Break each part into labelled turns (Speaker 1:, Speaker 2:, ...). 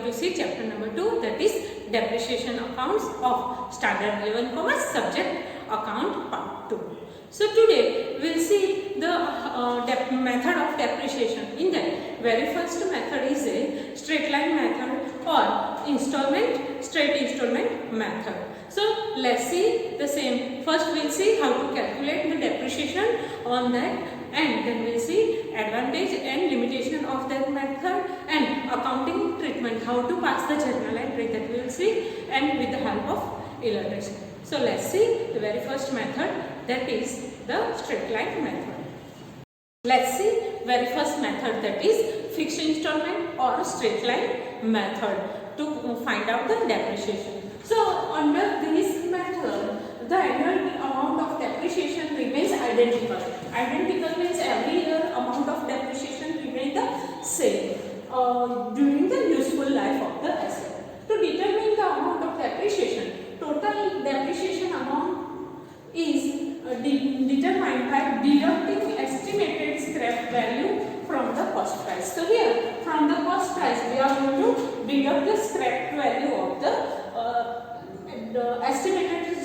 Speaker 1: to see chapter number 2, that is depreciation accounts of standard 11 commerce subject account part 2. So today we will see the method of depreciation. In that, very first method is a straight line method or straight installment method. So let's see the same. First we will see how to calculate the depreciation on that, and then we will see advantage and limitation of that method and accounting treatment, how to pass the journal entry, that we will see, and with the help of illustration. So let's see the very first method, that is the straight line method. Let's see very first method, that is fixed installment or straight line method, to find out the depreciation. So under this method, the annual amount of depreciation remains identical. Identical means every year amount of depreciation remains the same during the useful life of the asset. To determine the amount of depreciation, total depreciation amount is determined by deducting estimated scrap value from the cost price. So here, from the cost price, we are going to deduct the scrap value of the estimated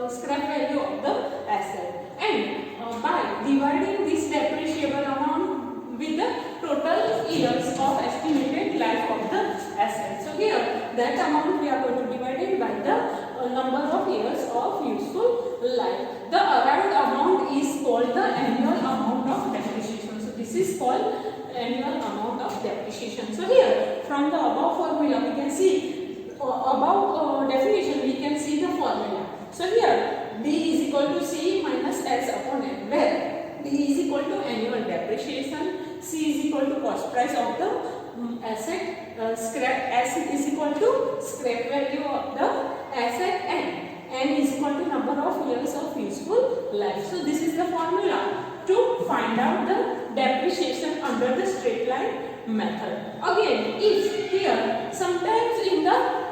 Speaker 1: scrap value of the asset, and by dividing this depreciable amount with the total years of estimated life of the asset. So here, that amount we are going to divide it by the number of years of useful life. The arrived amount is called the annual amount of depreciation. So this is called annual amount of depreciation. So here, from the above formula, we can see above definition, we can see the formula. So here, D is equal to C minus S upon N, where D is equal to annual depreciation, C is equal to cost price of the asset, S is equal to scrap value of the asset, and N is equal to number of years of useful life. So this is the formula to find out the depreciation under the straight line method. Again, if here sometimes in the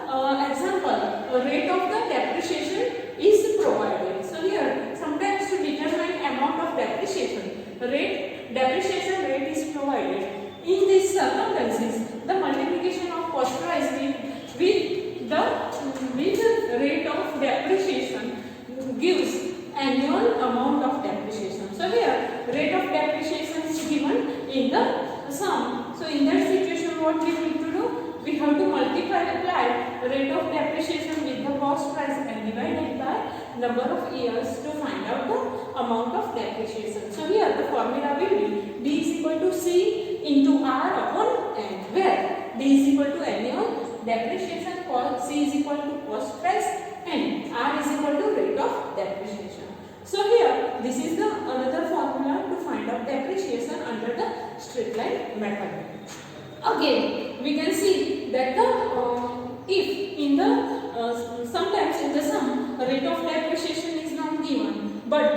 Speaker 1: example, rate of the depreciation is provided. So here, sometimes to determine amount of depreciation rate is provided. In these circumstances, the multiplication of cost price with the rate of depreciation gives annual amount of depreciation. So here, rate of depreciation is given in the sum. So in that situation, what we need to do? We have to multiply rate of depreciation with the cost price and divide it by number of years to find out the amount of depreciation. So here the formula will be D is equal to C into R upon N, where D is equal to annual depreciation, C is equal to cost price, and R is equal to rate of depreciation. So here, this is the another formula to find out depreciation under the straight line method. Again, we can see that if in the sometimes in the sum rate of depreciation is not given, but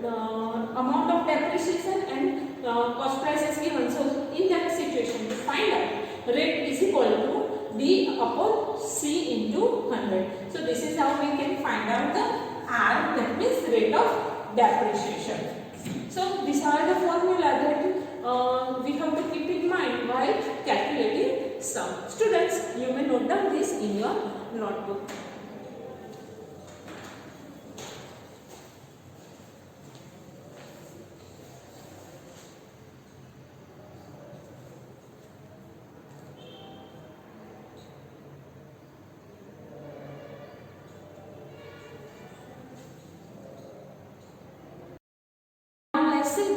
Speaker 1: amount of depreciation and cost price is given. So in that situation, to find out rate is equal to D upon C into 100. So this is how we can find out the R, that means rate of depreciation. So these are the formula that we have to keep in mind while calculating sum. Students, you may note down this in your notebook.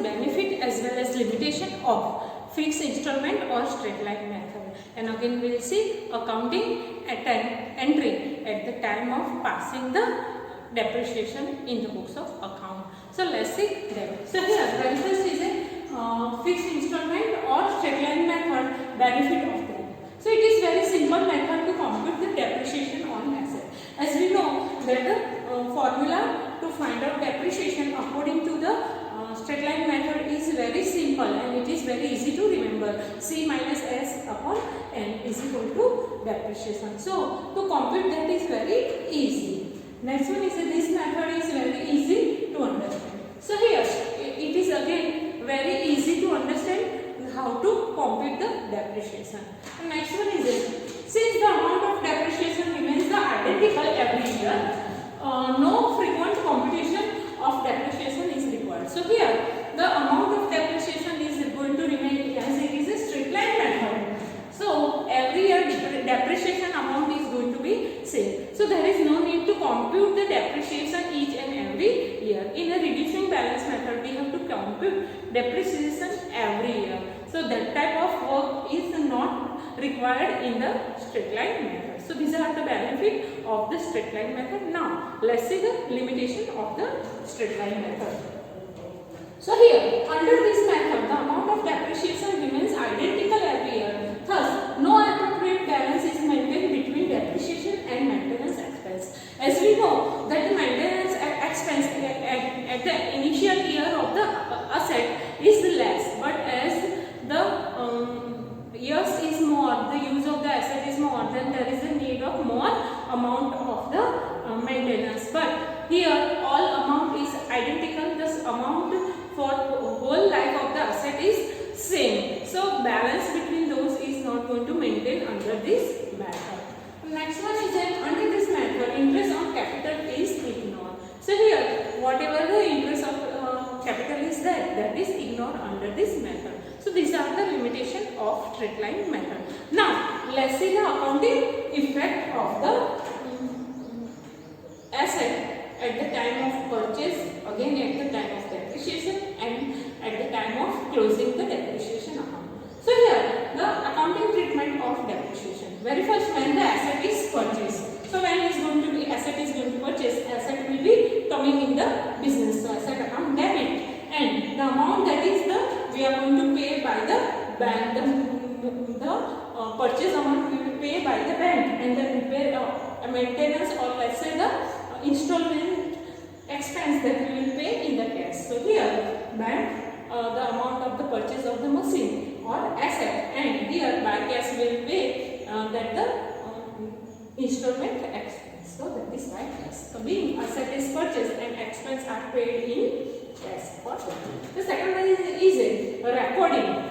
Speaker 1: Benefit as well as limitation of fixed installment or straight line method, and again we will see accounting entry at the time of passing the depreciation in the books of account. So let's see that. So here very first is a fixed installment or straight line method, benefit of that. So it is very simple method to compute the depreciation on asset. As we know that the formula to find out depreciation according to the straight line method is very simple and it is very easy to remember. C minus S upon N is equal to depreciation. So to compute that is very easy. Next one is this method is very easy to understand. So here it is again very easy to understand how to compute the depreciation. And next one is Since the amount of depreciation remains the identical every year, no frequent computation of depreciation is required. So here the amount of depreciation is going to remain as it is a straight line method. So every year depreciation amount is going to be same. So there is no need to compute the depreciation each and every year. In a reducing balance method, we have to compute depreciation every year. So that type of work is not required in the straight line method. So these are the benefits of the straight line method. Now let's see the limitation of the straight line method. So here under this method the amount of depreciation remains identical every year. Thus no appropriate balance is maintained between depreciation and maintenance expense. As we know that the maintenance expense at the initial year of the asset is less, but as the years is more, the use of the asset is more, then there is a need of more amount of the maintenance. But here all amount is identical, this amount for whole life of the asset is same. So balance between those is not going to maintain under this method. Next one is that under this method interest on capital is ignored. So here whatever the interest of capital is there, that is ignored under this method. So these are the limitation of straight line method. Now let's see the accounting effect of the asset at the time of purchase, again at the time of depreciation, and at the time of closing the depreciation account. So here the accounting treatment of depreciation. Very first, when the asset is purchased. So when is going to be asset is going to purchase, asset will be coming in the business. So asset account debit, and the amount that is the we are going to pay by the bank. The purchase amount we will pay by the bank, and the repair maintenance, or let's say the installment expense that we will pay in the cash. So here bank the amount of the purchase of the machine or asset, and here by cash we will pay that the installment expense. So that is by cash. So being asset is purchased and expense are paid in cash for that. The second one is a recording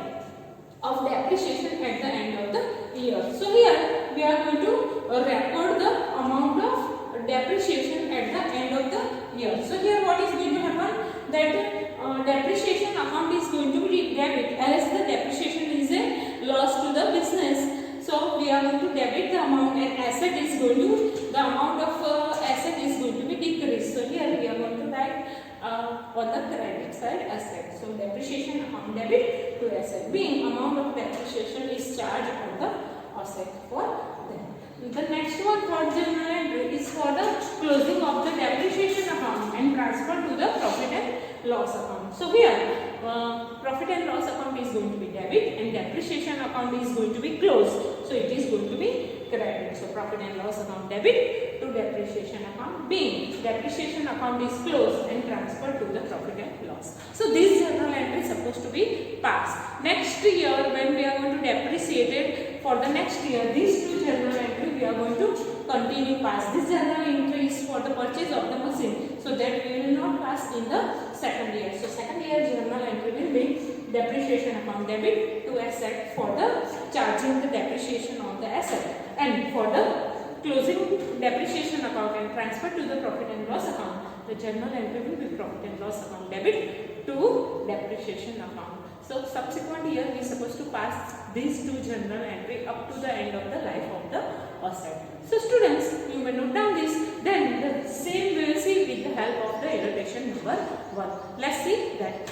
Speaker 1: of depreciation at the end of the year. So here we are going to record the amount of depreciation at the end of the year. So here what is going to happen, that depreciation account is going to be debit, as the depreciation is a loss to the business. So we are going to debit the amount, and asset is going to, the amount of asset is going to be decreased. So here we are going to write on the credit side asset. So depreciation account debit to asset, being amount of depreciation is charged on the asset for them. The next one for journal entry is for the closing of the depreciation account and transfer to the profit and loss account. So here profit and loss account is going to be debit and depreciation account is going to be closed. So it is going to be credit. So profit and loss account debit to depreciation account, being depreciation account is closed and transferred to the profit and loss. So this journal entry is supposed to be passed. Next year when we are going to depreciate it, for the next year these two journal entry we are going to continue pass. This journal entry is for the purchase of the machine, so that we will not pass in the second year. So second year journal entry will be depreciation account debit to asset for the charging the depreciation on the asset, and for the closing depreciation account and transfer to the profit and loss account, the journal entry will be profit and loss account debit to depreciation account. So subsequent year we are supposed to pass these two journal entry up to the end of the life of the asset. So students, you may note down this. Then the same we will see with the help of the illustration number 1. Let's see that.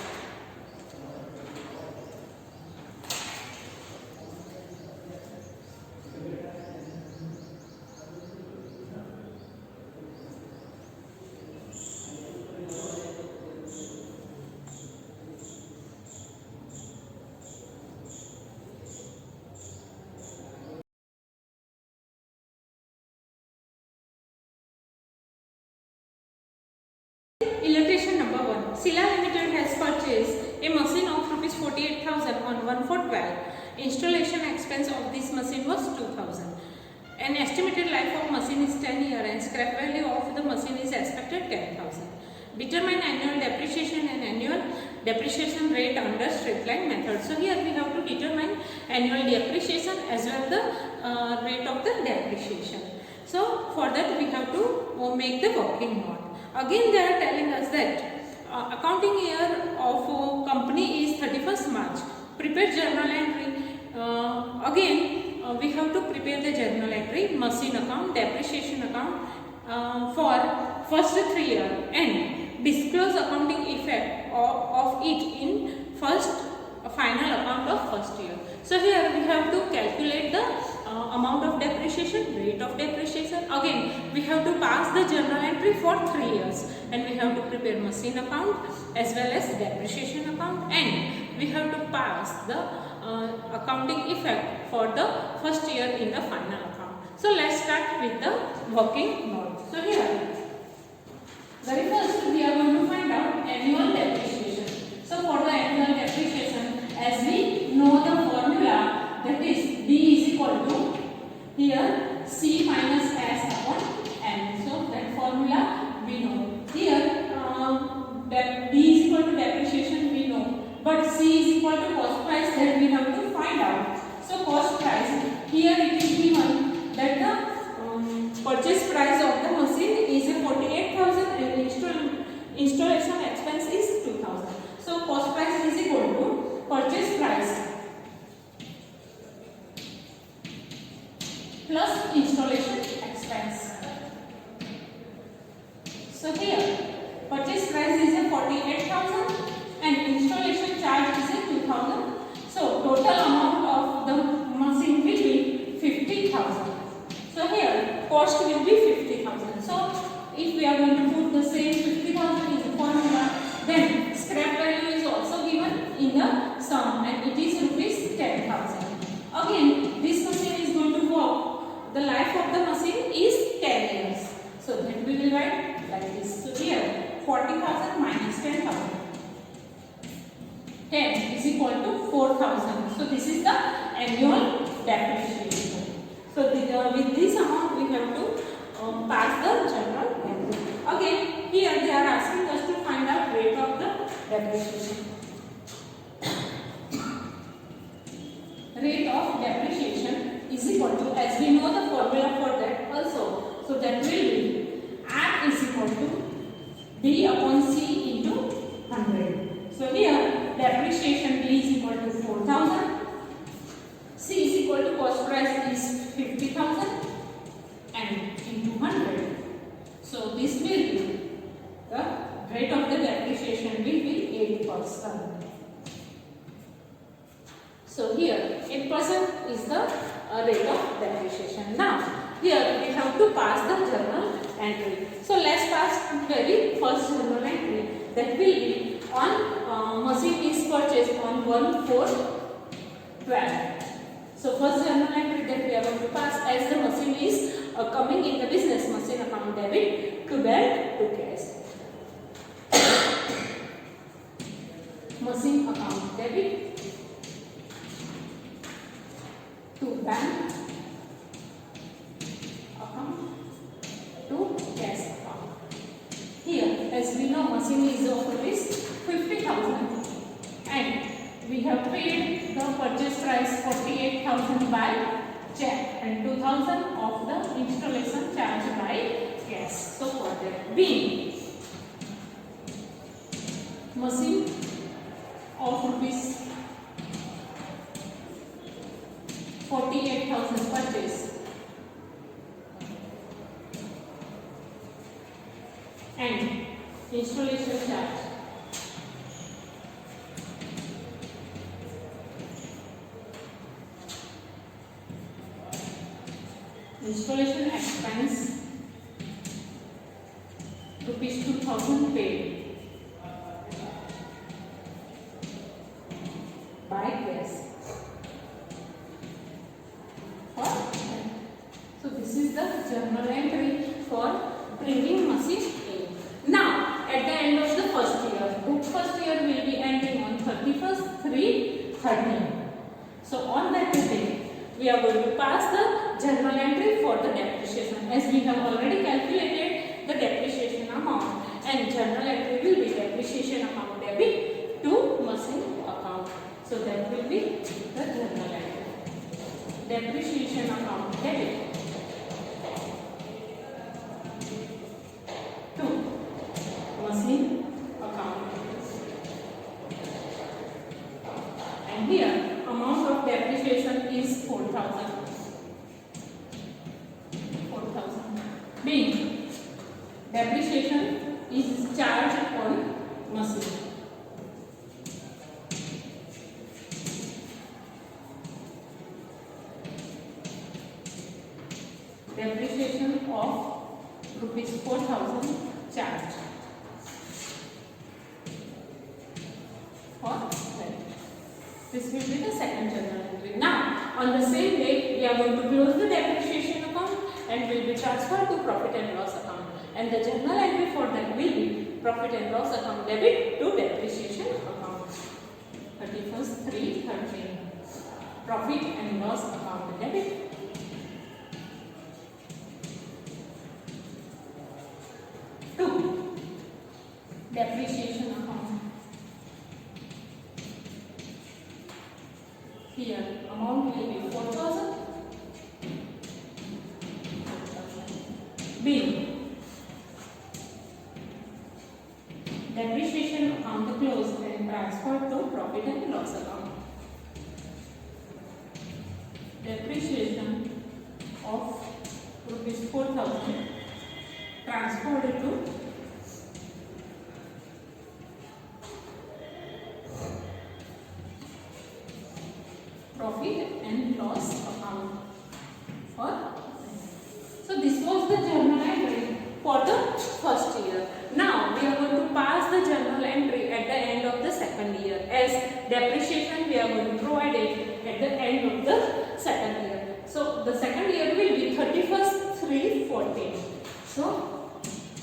Speaker 1: Illustration number 1. Sila Limited has purchased a machine of rupees 48,000 on 1/4/12. Installation expense of this machine was 2,000. An estimated life of machine is 10 years and scrap value of the machine is expected 10,000. Determine annual depreciation and annual depreciation rate under straight line method. So here we have to determine annual depreciation as well the rate of the depreciation. So for that we have to make the working note. Again they are telling us that accounting year of company is 31st March. Prepare journal entry. Again we have to prepare the journal entry, machine account, depreciation account for first 3 years and disclose accounting effect of it in first final account of first year. So here we have to calculate the amount of depreciation, rate of depreciation. Again we have to pass the journal entry for 3 years and we have to prepare machine account as well as depreciation account, and we have to pass the accounting effect for the first year in the final account. So let's start with the working note. So here very first we are going to find out annual depreciation. So for the annual depreciation, as we know the formula, that is D is equal to here C minus S upon M. So that formula we know. Here that D is equal to depreciation we know, but C is equal to cost price, that we have to find out. So cost price, here it is given that the purchase price of the machine is 48,000 and installation expense is 2,000. So cost price is equal to purchase price plus installation expense. So here purchase price is 48,000 and installation charge is 2,000. So total amount of the machine will be 50,000. So here cost will be 50,000. So if we are going to put the same 50,000 is the formula, then scrap value is also given in the sum and it is rupees 10,000. Again this machine is going to work, the life of the machine is 10 years. So then we will write like this. So here 40,000 minus 10,000. 10 is equal to 4,000. So this is the annual depreciation. So with this amount we have to pass the journal entry. Again here they are asking us to find out rate of the depreciation. Rate of depreciation is equal to, as we know the formula for that also, so that will be R is equal to D upon C into 100. So here depreciation D is equal to 4,000, C is equal to cost price is 50,000 and into 100. So this will be the rate of the depreciation will be 8%. So here 8% is the rate of depreciation. Now here we have to pass the journal entry. So let's pass very first journal entry, that will be on machine is purchased on 1/4/12. So first journal entry that we are going to pass, as the machine is coming in the business, machine account debit to bank to cash. Machine account debit to bank account to cash account. Here, as we know, machine is of rupees 50,000 and we have paid the purchase price 48,000 by check and 2,000 of the installation charge by cash. So for that, B machine of rupees 48,000 purchase and installation charge installation expense rupees 2,000 paid by cash. So this is the journal entry for printing machine A. Now at the end of the first year, book first year will be ending on 31st/3/13. So on that day we are going to pass the journal entry for the depreciation, as we have already calculated the depreciation amount, and journal entry will be depreciation amount debit to machine account. So that will be the journal entry. depreciation account debit to machine account. And here amount of depreciation is 4,000. Being depreciation is charged on machine. Depreciation of rupees 4,000 charged for that. This will be the second journal entry. Now, on the same day, we are going to close the depreciation account and will be transferred to profit and loss account. And the journal entry for that will be profit and loss account debit to depreciation account. 31st 3/13. Profit and loss account debit. To depreciation account. Here amount will be 4,000. Being depreciation account closed and transferred to profit and loss account. Depreciation of rupees 4,000 transferred to profit and loss account. So this was the journal entry for the first year. Now we are going to pass the journal entry at the end of the second year, as depreciation we are going to provide it at the end of the second year. So the second year will be 31st 3/14. So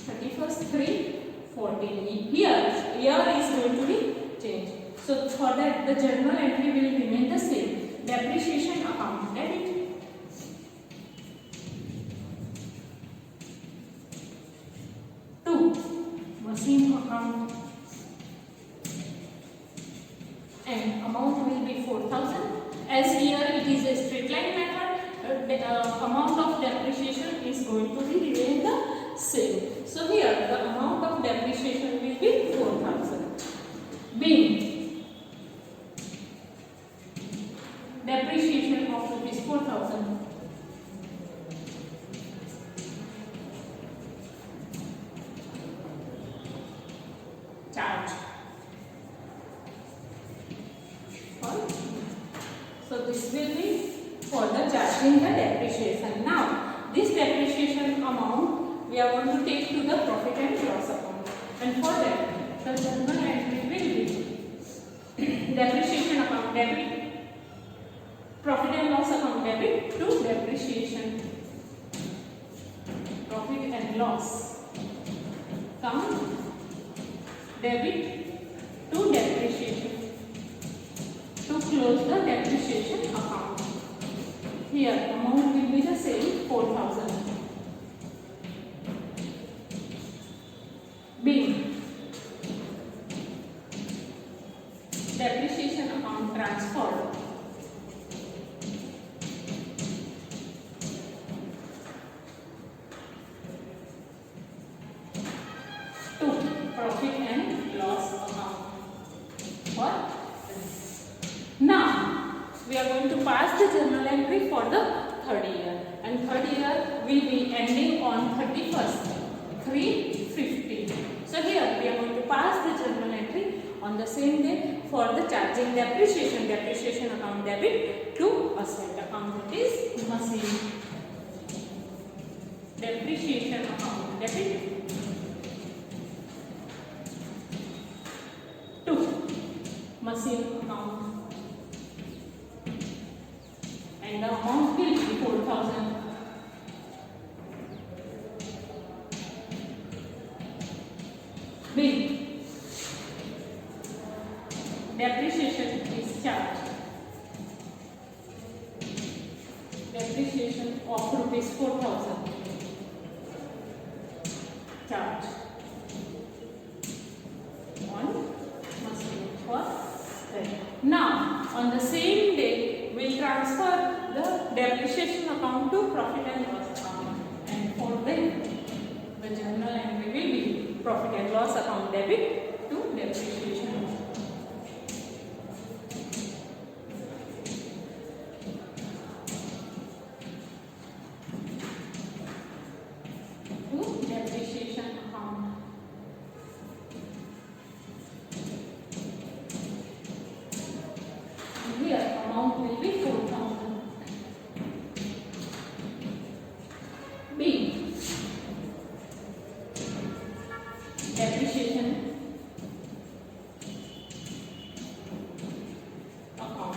Speaker 1: 31st 3/14. Here year is going to be changed. So for that the journal entry will remain the same. Depreciation account debit to machine account, and amount will be 4,000. As here it is a straight line method, the amount of depreciation is going to be remain the same. So here the amount of depreciation will be 4,000. Being depreciation of rupees 4,000 charge. So this will be for the charging the depreciation. Now this depreciation amount we are going to take to the profit and loss account, and for that the journal entry will be depreciation account debit, profit and loss account debit to depreciation, profit and loss account debit to depreciation to close the depreciation account. Here amount will be the same, 4,000. Being depreciation account transferred to profit and loss account. What? Now we are going to pass the journal entry for the third year, and third year will be ending on 31st 3/15. So here we are going to pass the journal entry on the same day for the charging depreciation account debit to asset account, that is machine. Depreciation account debit to machine account, and the amount will be 4,000. Bill depreciation is charged. Depreciation of rupees 4,000 charged on machine for that. Now on the same day we will transfer the depreciation account to profit and loss account, and for them the journal entry will be profit and loss account debit to depreciation. To depreciation account. And here amount will be 4,000. B. Depreciation account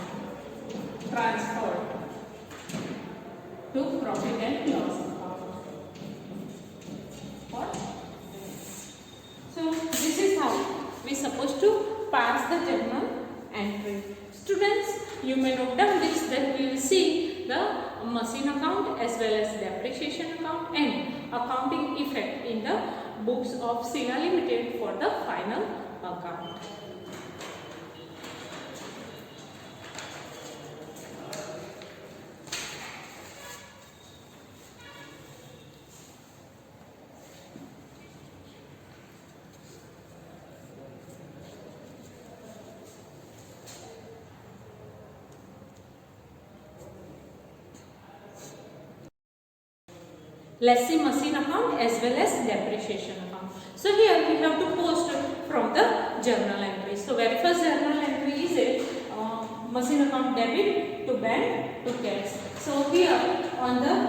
Speaker 1: transferred to profit and loss account. What? So this is how we supposed to pass the journal entry. Students, you may note down this, that we will see the machine account as well as depreciation account and accounting effect in the books of Sina Limited for the final account. Let's see machine account as well as depreciation account. So here we have to post from the journal entry. So very first journal entry is a machine account debit to bank to cash. So here on the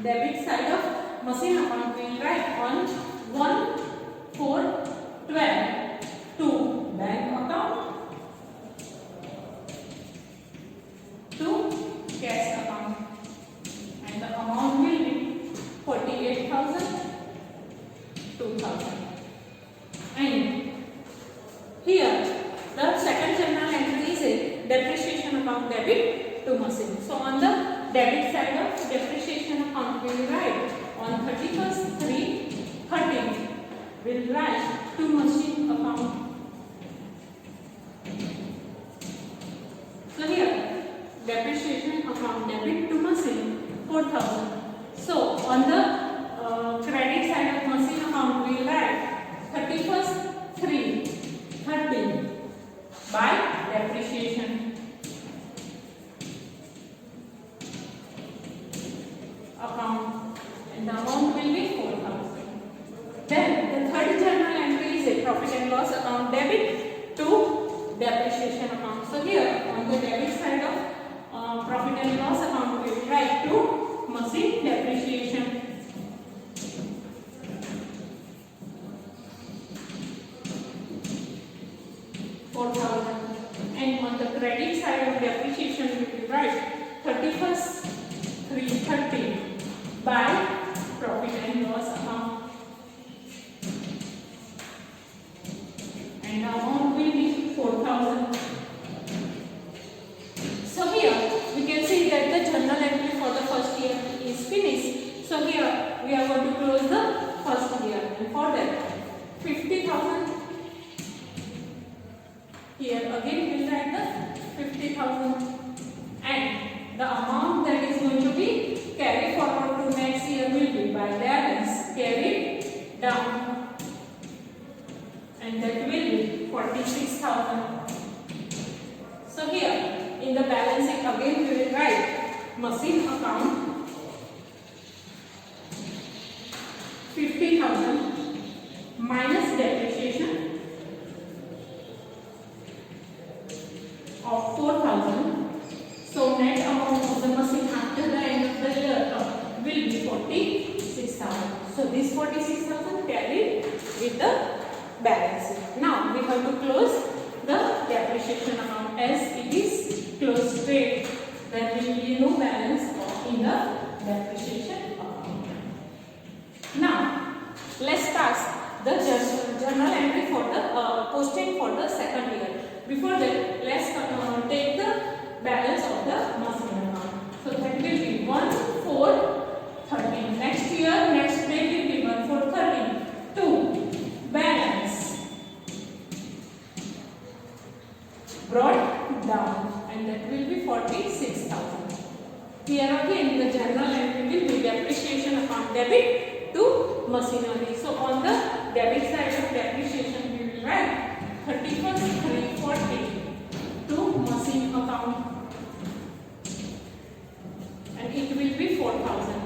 Speaker 1: debit side of machine account we will write on 1/4/12 to bank account to cash account, and the amount will be 48,000, 2,000. And here the second journal entry is a depreciation account debit to machine. So on the debit side of depreciation account we will write on 31st 3/13 we will write to machine account. So here depreciation account debit to machine 4,000. So on the credit side of machine account we will write 31st 3/13 by depreciation account, and the amount will be 4,000. Then the third journal entry is a profit and loss account debit to depreciation account. So here on the debit side of profit and loss account we will write to machine depreciation. And on the credit side of depreciation we will write 31st 3/30 by profit and loss account, and the amount will be 4,000. So here we can see that the journal entry for the first year is finished. So here we are going to close the first year, and for that 50,000. Here again we will write the 50,000, and the amount that is going to be carried forward to next year will be by balance carried down, and that will be 46,000. So here in the balancing again we will write machine account 50,000 minus depreciation of 4,000. So net amount of the machine after the end of the year will be 46,000. So this 46,000 carried with the balance. Now we have to close the depreciation amount as it is closed straight. There will be no balance in the depreciation account. Now let's pass the journal entry for the posting for the second year. Before that, let's take the balance of the machine account. So that will be 1/4/13. Next year, next day will be 1/4/13. 2 balance brought down, and that will be 46,000. Here again the journal entry will be depreciation account debit to machinery. So on the debit side of depreciation we will write 31st 340 to machine account, and it will be 4,000.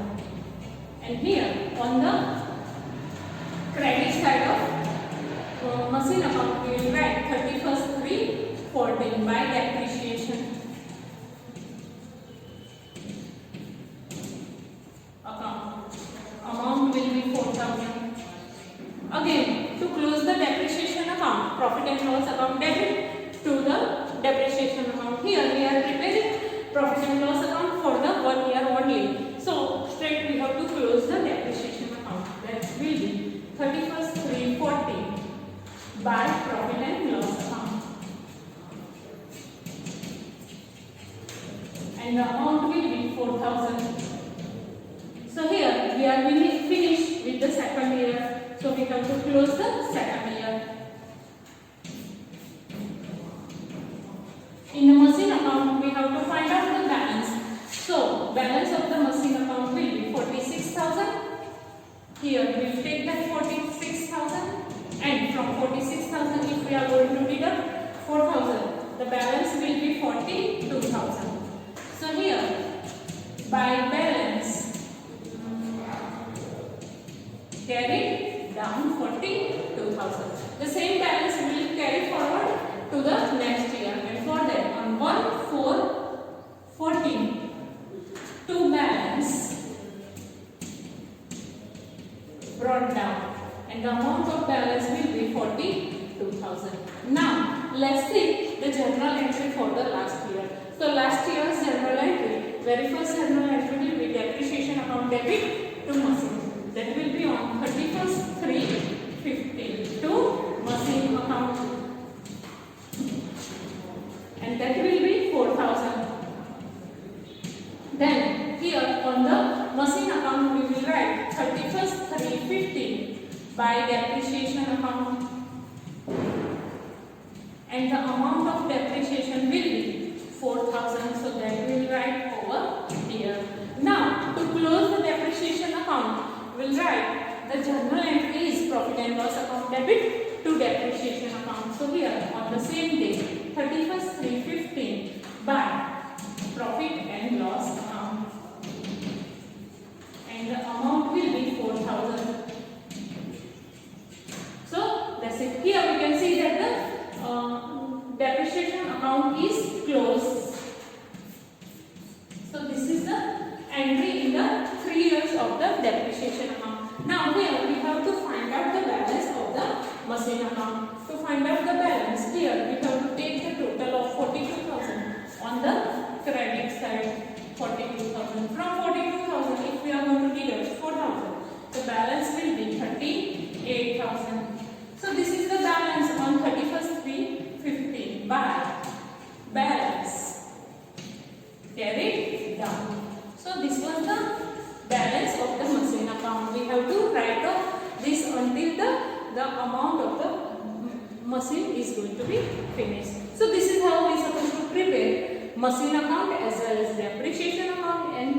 Speaker 1: And here on the credit side of machine account we will write 31st 314 by depreciation account. Amount will be 4,000. Again, to close the depreciation account, profit and loss account debit to the depreciation account. Here we are preparing profit and loss account for the 1 year only. So straight we have to close the depreciation account. That will be 31st 340 by profit and loss account. And the amount will be 4,000. So here we are finished with the second year. So we have to close the second year. In the machine account we have to find out the balance. So balance of the machine account will be 46,000. Here we will take that 46,000, and from 46,000 if we are going to deduct 4,000, the balance will be 42,000. So here by balance carry down 42,000. The same balance will carry forward to the next year, and for that on 1/4/14 to balance brought down, and the amount of balance will be 42,000. Now let's see the journal entry for the last year. So last year's journal entry, very first journal entry will be depreciation account debit to machine. That will be on 31st 3/15 to machine account, and that will be 4,000. Then here on the machine account we will write 31st 3/15 by depreciation account, and the amount of depreciation will be 4,000. So that we will write over here. Now to close the depreciation account, we'll write the journal entry is profit and loss account debit to depreciation account. So here on the same day 31st 3/15 by profit and loss account, and the amount will be 4,000. So that's it. Here we can see that the depreciation account is closed. So this is the entry in the 3 years of the depreciation account. Now here we have to find out the balance of the machine account. To find out the balance, here we have to take the total of 42,000 on the credit side. 42,000. From 42,000 if we are going to deduct 4,000, the balance will be 38,000. So this is the balance on 31st 3/15 by balance carried down. So this was the balance of the machine account. We have to write off this until the amount of the machine is going to be finished. So this is how we are supposed to prepare machine account as well as depreciation account and